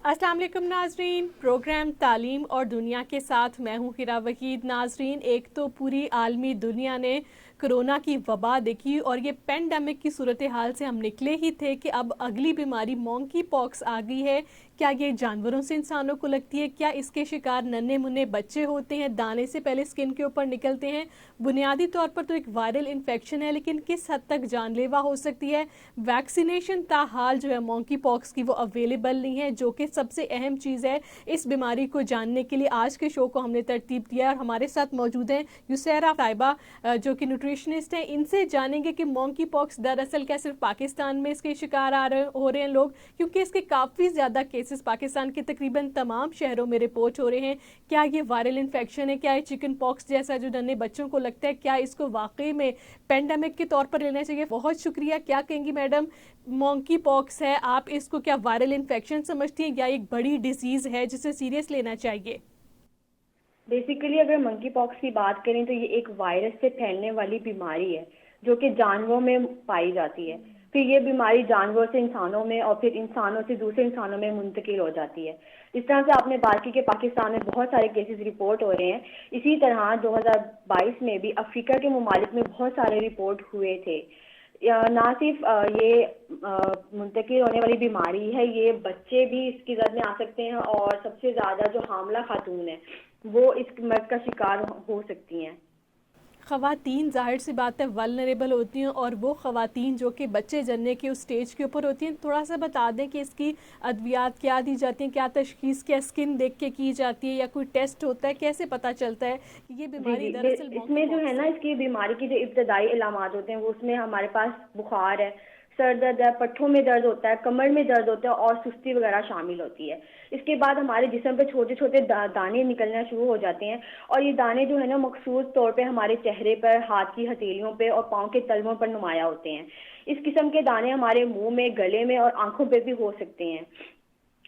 अस्सलाम वालेकुम नाजरीन, प्रोग्राम तालीम और दुनिया के साथ मैं हूँ हिरा वहीद। नाजरीन, एक तो पूरी आलमी दुनिया ने कोरोना की वबा देखी और ये पेंडेमिक की सूरत हाल से हम निकले ही थे कि अब अगली बीमारी मॉन्की पॉक्स आ गई है। क्या ये जानवरों से इंसानों को लगती है? क्या इसके शिकार नन्हे मुन्ने बच्चे होते हैं? दाने से पहले स्किन के ऊपर निकलते हैं? बुनियादी तौर पर तो एक वायरल इन्फेक्शन है, लेकिन किस हद तक जानलेवा हो सकती है? वैक्सीनेशन ताहाल जो है मॉन्की पॉक्स की वो अवेलेबल नहीं है, जो कि सबसे अहम चीज़ है। इस बीमारी को जानने के लिए आज के शो को हमने तरतीब दिया और हमारे साथ मौजूद हैं यूसैरा ताइबा जो कि न्यूट्रिशनिस्ट हैं। इनसे जानेंगे कि मॉन्की पॉक्स दरअसल क्या सिर्फ पाकिस्तान में इसके शिकार हो रहे हैं लोग, क्योंकि इसके काफ़ी ज़्यादा केसेस पाकिस्तान के तकरीबन तमाम शहरों में रिपोर्ट हो रहे हैं। क्या ये वायरल इन्फेक्शन है? क्या ये चिकन पॉक्स जैसा जो नन्हे बच्चों को लगता है? क्या इसको वाकई में पेंडेमिक के तौर पर लेना चाहिए? बहुत शुक्रिया। क्या कहेंगी मैडम, मॉन्की पॉक्स है, आप इसको क्या वायरल इन्फेक्शन समझती हैं या एक बड़ी डिजीज़ है जिसे सीरियस लेना चाहिए? बेसिकली अगर मंकी पॉक्स की बात करें तो ये एक वायरस से फैलने वाली बीमारी है जो कि जानवरों में पाई जाती है। फिर ये बीमारी जानवरों से इंसानों में और फिर इंसानों से दूसरे इंसानों में मुंतकिल हो जाती है। इस तरह से आपने बात की कि पाकिस्तान में बहुत सारे केसेस रिपोर्ट हो रहे हैं। इसी तरह 2022 में भी अफ्रीका के ममालिक में बहुत सारे रिपोर्ट हुए थे। ना सिर्फ ये मुंतकिल होने वाली बीमारी है, ये बच्चे भी इसकी जद में आ सकते हैं और सबसे ज़्यादा जो हामला खातून है वो इस मर्ज का शिकार हो सकती हैं। ख़वातीन ज़ाहिर सी बात है वल्नरेबल होती हैं, और वो ख़वातीन जो कि बच्चे जनने के उस स्टेज के ऊपर होती हैं। थोड़ा सा बता दें कि इसकी अद्वियात क्या दी जाती हैं, क्या तशखीस, क्या स्किन देख के की जाती है या कोई टेस्ट होता है? कैसे पता चलता है कि ये बीमारी दरअसल इसमें जो है ना, इसकी बीमारी की जो इब्तदाई इलामात होते हैं वो उसमें हमारे पास बुखार है, सर दर्द है, पट्ठों में दर्द होता है, कमर में दर्द होता है और सुस्ती वगैरह शामिल होती है। इसके बाद हमारे जिस्म पे छोटे छोटे दाने निकलना शुरू हो जाते हैं और ये दाने जो है ना मखसूस तौर पे हमारे चेहरे पर, हाथ की हथेलियों पे और पाँव के तलवों पर नुमाया होते हैं। इस किस्म के दाने हमारे मुंह में, गले में और आंखों पे भी हो सकते हैं।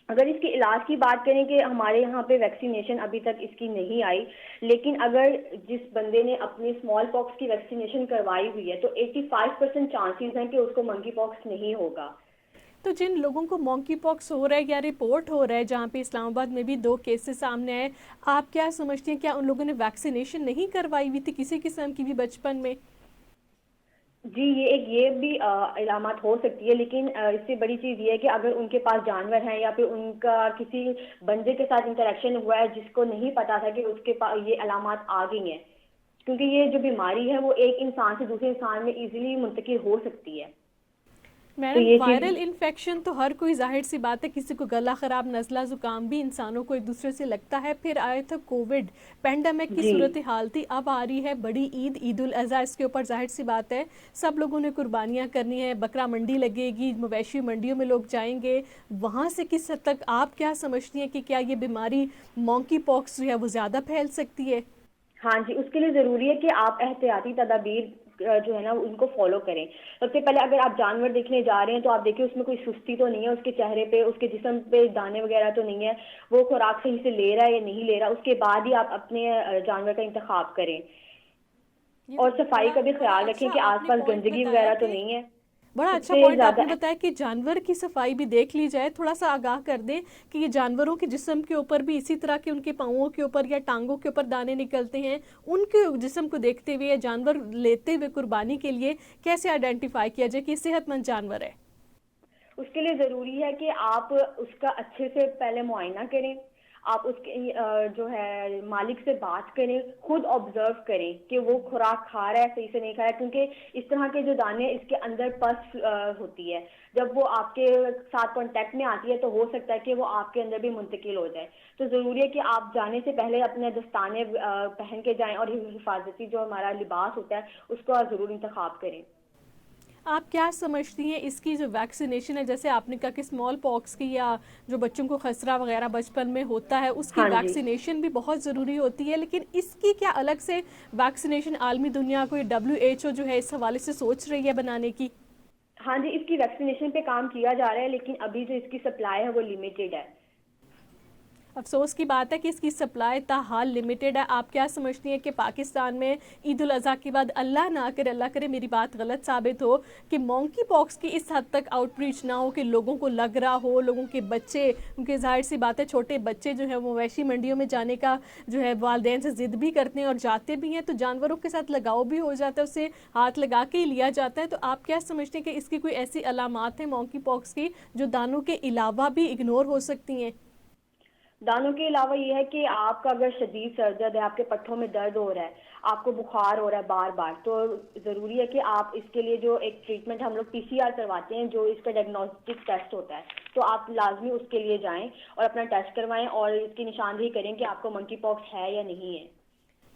अगर इसके इलाज की बात करें कि हमारे यहाँ पे वैक्सीनेशन अभी तक इसकी नहीं आई, लेकिन अगर जिस बंदे ने अपनी स्मॉल पॉक्स की वैक्सीनेशन करवाई हुई है तो 85% चांसेस हैं कि उसको मंकी पॉक्स नहीं होगा। तो जिन लोगों को मॉन्की पॉक्स हो रहा है या रिपोर्ट हो रहा है, जहाँ पे इस्लामाबाद में भी 2 केसेस सामने आए, आप क्या समझती हैं, क्या उन लोगों ने वैक्सीनेशन नहीं करवाई हुई थी किसी किस्म की भी बचपन में? जी, ये भी इलामत हो सकती है, लेकिन इससे बड़ी चीज़ ये है कि अगर उनके पास जानवर हैं या फिर उनका किसी बंदे के साथ इंटरेक्शन हुआ है जिसको नहीं पता था कि उसके पास ये अलामत आ गई हैं, क्योंकि ये जो बीमारी है वो एक इंसान से दूसरे इंसान में इजीली मुंतकिल हो सकती है। तो मैडम, ये चीज़ वायरल इन्फेक्शन तो हर कोई, जाहिर सी बात है, किसी को गला ख़राब, नज़ला ज़ुकाम भी इंसानों को एक दूसरे से लगता है। फिर आया था कोविड, पेंडेमिक की जी सूरत हाल थी। अब आ रही है बड़ी ईद, ईद उल अज़हा। इसके ऊपर जाहिर सी बात है सब लोगों ने कुर्बानियाँ करनी है, बकरा मंडी लगेगी, मवेशी मंडियों में लोग जाएंगे। वहाँ से किस हद तक आप क्या समझती हैं कि क्या ये बीमारी मॉन्की पॉक्स जो है वो ज़्यादा फैल सकती है? हाँ जी, उसके लिए ज़रूरी है कि आप एहतियाती तदाबीर जो है ना उनको फॉलो करें। सबसे पहले अगर आप जानवर देखने जा रहे हैं तो आप देखिए उसमें कोई सुस्ती तो नहीं है, उसके चेहरे पे, उसके जिस्म पे दाने वगैरह तो नहीं है, वो खुराक सही से ले रहा है या नहीं ले रहा। उसके बाद ही आप अपने जानवर का इंतखाब करें और सफाई का भी बड़ा ख्याल रखें अच्छा कि आपने आसपास पॉइंट गंदगी बताया वगैरह तो कि नहीं है। बड़ा अच्छा सबसे पॉइंट ज़्यादा आपने बताया कि जानवर की सफाई भी देख ली जाए। थोड़ा सा आगाह कर दें कि ये जानवरों के जिस्म के ऊपर भी इसी तरह के उनके पाँवों के ऊपर या टांगों के ऊपर दाने निकलते हैं। उनके जिस्म को देखते हुए या जानवर लेते हुए कुर्बानी के लिए कैसे आइडेंटिफाई किया जाए कि ये सेहतमंद जानवर है? उसके लिए ज़रूरी है कि आप उसका अच्छे से पहले मुआयना करें। आप उसके जो है मालिक से बात करें, खुद ऑब्जर्व करें कि वो खुराक खा रहा है, सही से नहीं खा रहा है, क्योंकि इस तरह के जो दाने इसके अंदर पस होती है। जब वो आपके साथ कांटेक्ट में आती है तो हो सकता है कि वो आपके अंदर भी मुंतकिल हो जाए। तो ज़रूरी है कि आप जाने से पहले अपने दस्ताने पहन के जाएं और हिफाजती जो हमारा लिबास होता है उसको आप ज़रूर इंतखाब करें। आप क्या समझती हैं इसकी जो वैक्सीनेशन है, जैसे आपने कहा कि स्मॉल पॉक्स की या जो बच्चों को खसरा वगैरह बचपन में होता है उसकी हाँ जी। वैक्सीनेशन भी बहुत ज़रूरी होती है, लेकिन इसकी क्या अलग से वैक्सीनेशन आलमी दुनिया को WHO जो है इस हवाले से सोच रही है बनाने की? हाँ जी, इसकी वैक्सीनेशन पे काम किया जा रहा है, लेकिन अभी जो इसकी सप्लाई है वो लिमिटेड है। افسوس کی بات ہے کہ اس کی سپلائی تاحال لمیٹڈ ہے. آپ کیا سمجھتی ہیں کہ پاکستان میں عید الاضحیٰ کے بعد اللہ نہ کرے، اللہ کرے میری بات غلط ثابت ہو، کہ مونکی پاکس کی اس حد تک آؤٹ ریچ نہ ہو کہ لوگوں کو لگ رہا ہو، لوگوں کے بچے، کیونکہ ظاہر سی بات ہے چھوٹے بچے جو ہیں وہ مویشی منڈیوں میں جانے کا جو ہے والدین سے ضد بھی کرتے ہیں اور جاتے بھی ہیں، تو جانوروں کے ساتھ لگاؤ بھی ہو جاتا ہے، اسے ہاتھ لگا کے ہی لیا جاتا ہے. تو آپ کیا سمجھتے ہیں کہ اس کی کوئی ایسی علامات ہیں مونکی پاکس کی جو دانوں کے علاوہ بھی اگنور ہو سکتی ہیں؟ دانوں کے علاوہ یہ ہے کہ آپ کا اگر شدید سر درد ہے، آپ کے پٹھوں میں درد ہو رہا ہے، آپ کو بخار ہو رہا ہے بار بار، تو ضروری ہے کہ آپ اس کے لیے جو ایک ٹریٹمنٹ ہم لوگ PCR کرواتے ہیں، جو اس کا ڈائگنوسٹک ٹیسٹ ہوتا ہے، تو آپ لازمی اس کے لیے جائیں اور اپنا ٹیسٹ کروائیں اور اس کی نشاندہی کریں کہ آپ کو منکی پاکس ہے یا نہیں ہے.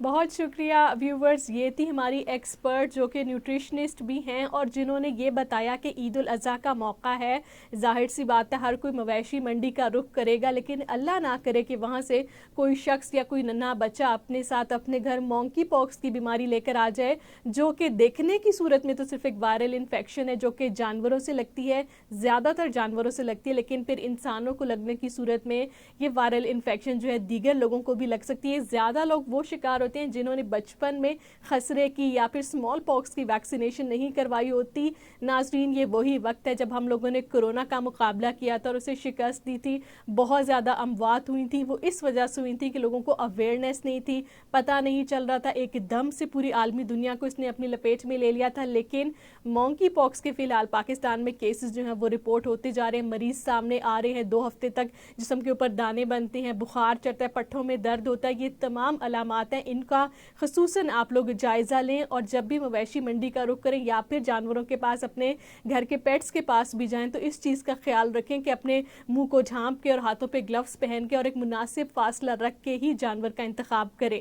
بہت شکریہ ویورز، یہ تھی ہماری ایکسپرٹ جو کہ نیوٹریشنسٹ بھی ہیں اور جنہوں نے یہ بتایا کہ عید الاضحیٰ کا موقع ہے، ظاہر سی بات ہے ہر کوئی مویشی منڈی کا رخ کرے گا، لیکن اللہ نہ کرے کہ وہاں سے کوئی شخص یا کوئی ننھا بچہ اپنے ساتھ اپنے گھر مونکی پاکس کی بیماری لے کر آ جائے، جو کہ دیکھنے کی صورت میں تو صرف ایک وائرل انفیکشن ہے جو کہ جانوروں سے لگتی ہے، زیادہ تر جانوروں سے لگتی ہے، لیکن پھر انسانوں کو لگنے کی صورت میں یہ وائرل انفیکشن جو ہے دیگر لوگوں کو بھی لگ سکتی ہے. زیادہ لوگ وہ شکار ہوتے ہیں جنہوں نے بچپن میں خسرے کی یا پھر سمال پاکس کی ویکسینیشن نہیں کروائی ہوتی. ناظرین، یہ وہی وقت ہے جب ہم لوگوں نے کرونا کا مقابلہ کیا تھا اور اسے شکست دی تھی. بہت زیادہ اموات ہوئی تھیں، وہ اس وجہ سے ہوئی تھی کہ لوگوں کو اویئرنیس نہیں تھی، پتہ نہیں چل رہا تھا، ایک دم سے پوری عالمی دنیا کو اس نے اپنی لپیٹ میں لے لیا تھا. لیکن مونکی پاکس کے فی الحال پاکستان میں کیسز جو ہیں وہ رپورٹ ہوتے جا رہے ہیں، مریض سامنے آ رہے ہیں، 2 ہفتے تک جسم کے اوپر دانے بنتے ہیں، بخار چڑھتا ہے، پٹھوں میں درد ہوتا ہے. یہ تمام علامات ہیں، ان کا خصوصاً آپ لوگ جائزہ لیں اور جب بھی مویشی منڈی کا رخ کریں یا پھر جانوروں کے پاس، اپنے گھر کے پیٹس کے پاس بھی جائیں تو اس چیز کا خیال رکھیں کہ اپنے منہ کو ڈھانپ کے اور ہاتھوں پہ گلوز پہن کے اور ایک مناسب فاصلہ رکھ کے ہی جانور کا انتخاب کریں.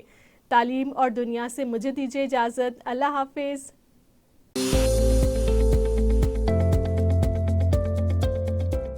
تعلیم اور دنیا سے مجھے دیجیے اجازت. اللہ حافظ.